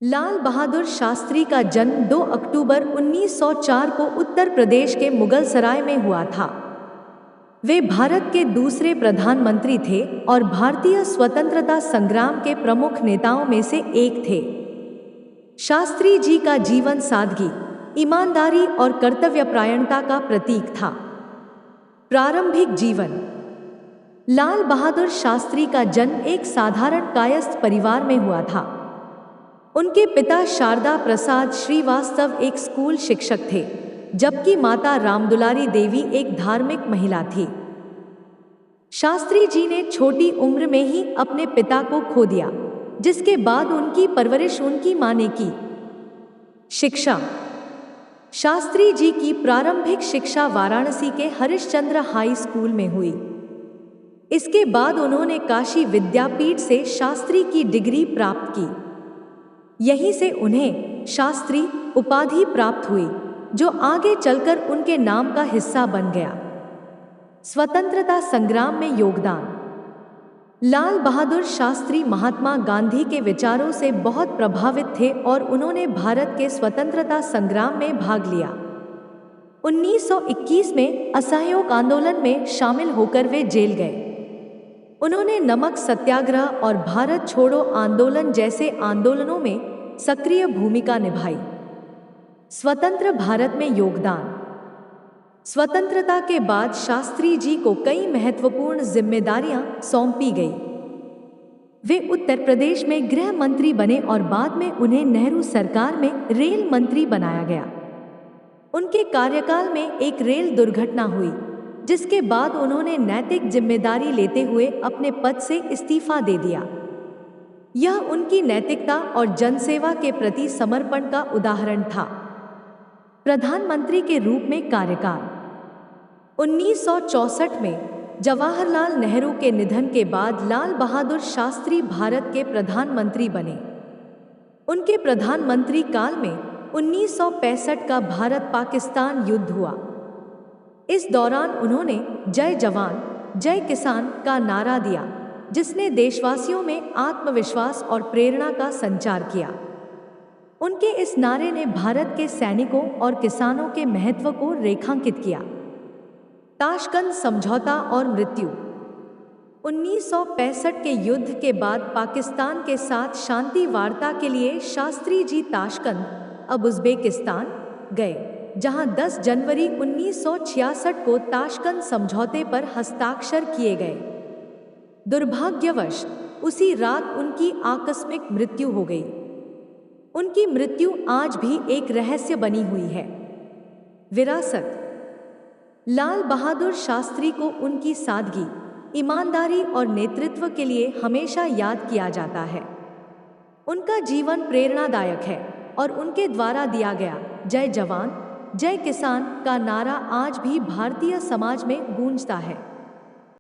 लाल बहादुर शास्त्री का जन्म 2 अक्टूबर 1904 को उत्तर प्रदेश के मुगलसराय में हुआ था। वे भारत के दूसरे प्रधानमंत्री थे और भारतीय स्वतंत्रता संग्राम के प्रमुख नेताओं में से एक थे। शास्त्री जी का जीवन सादगी, ईमानदारी और कर्तव्यपरायणता का प्रतीक था। प्रारंभिक जीवन। लाल बहादुर शास्त्री का जन्म एक साधारण कायस्थ परिवार में हुआ था। उनके पिता शारदा प्रसाद श्रीवास्तव एक स्कूल शिक्षक थे, जबकि माता रामदुलारी देवी एक धार्मिक महिला थी। शास्त्री जी ने छोटी उम्र में ही अपने पिता को खो दिया, जिसके बाद उनकी परवरिश उनकी मां ने की। शिक्षा। शास्त्री जी की प्रारंभिक शिक्षा वाराणसी के हरिश्चंद्र हाई स्कूल में हुई। इसके बाद उन्होंने काशी विद्यापीठ से शास्त्री की डिग्री प्राप्त की। यहीं से उन्हें शास्त्री उपाधि प्राप्त हुई, जो आगे चलकर उनके नाम का हिस्सा बन गया। स्वतंत्रता संग्राम में योगदान। लाल बहादुर शास्त्री महात्मा गांधी के विचारों से बहुत प्रभावित थे और उन्होंने भारत के स्वतंत्रता संग्राम में भाग लिया। 1921 में असहयोग आंदोलन में शामिल होकर वे जेल गए। उन्होंने नमक सत्याग्रह और भारत छोड़ो आंदोलन जैसे आंदोलनों में सक्रिय भूमिका निभाई। स्वतंत्र भारत में योगदान। स्वतंत्रता के बाद शास्त्री जी को कई महत्वपूर्ण जिम्मेदारियां सौंपी गई। वे उत्तर प्रदेश में गृह मंत्री बने और बाद में उन्हें नेहरू सरकार में रेल मंत्री बनाया गया। उनके कार्यकाल में एक रेल दुर्घटना हुई, जिसके बाद उन्होंने नैतिक जिम्मेदारी लेते हुए अपने पद से इस्तीफा दे दिया। यह उनकी नैतिकता और जनसेवा के प्रति समर्पण का उदाहरण था। प्रधानमंत्री के रूप में कार्यकाल। 1964 में जवाहरलाल नेहरू के निधन के बाद लाल बहादुर शास्त्री भारत के प्रधानमंत्री बने। उनके प्रधानमंत्री काल में 1965 का भारत पाकिस्तान युद्ध हुआ। इस दौरान उन्होंने जय जवान जय किसान का नारा दिया, जिसने देशवासियों में आत्मविश्वास और प्रेरणा का संचार किया। उनके इस नारे ने भारत के सैनिकों और किसानों के महत्व को रेखांकित किया। ताशकंद समझौता और मृत्यु। 1965 के युद्ध के बाद पाकिस्तान के साथ शांति वार्ता के लिए शास्त्री जी ताशकंद, अब उज़्बेकिस्तान, गए, जहां 10 जनवरी 1966 को ताशकंद समझौते पर हस्ताक्षर किए गए। दुर्भाग्यवश उसी रात उनकी आकस्मिक मृत्यु हो गई। उनकी मृत्यु आज भी एक रहस्य बनी हुई है। विरासत। लाल बहादुर शास्त्री को उनकी सादगी, ईमानदारी और नेतृत्व के लिए हमेशा याद किया जाता है। उनका जीवन प्रेरणादायक है और उनके द्वारा दिया गया जय जवान जय किसान का नारा आज भी भारतीय समाज में गूंजता है।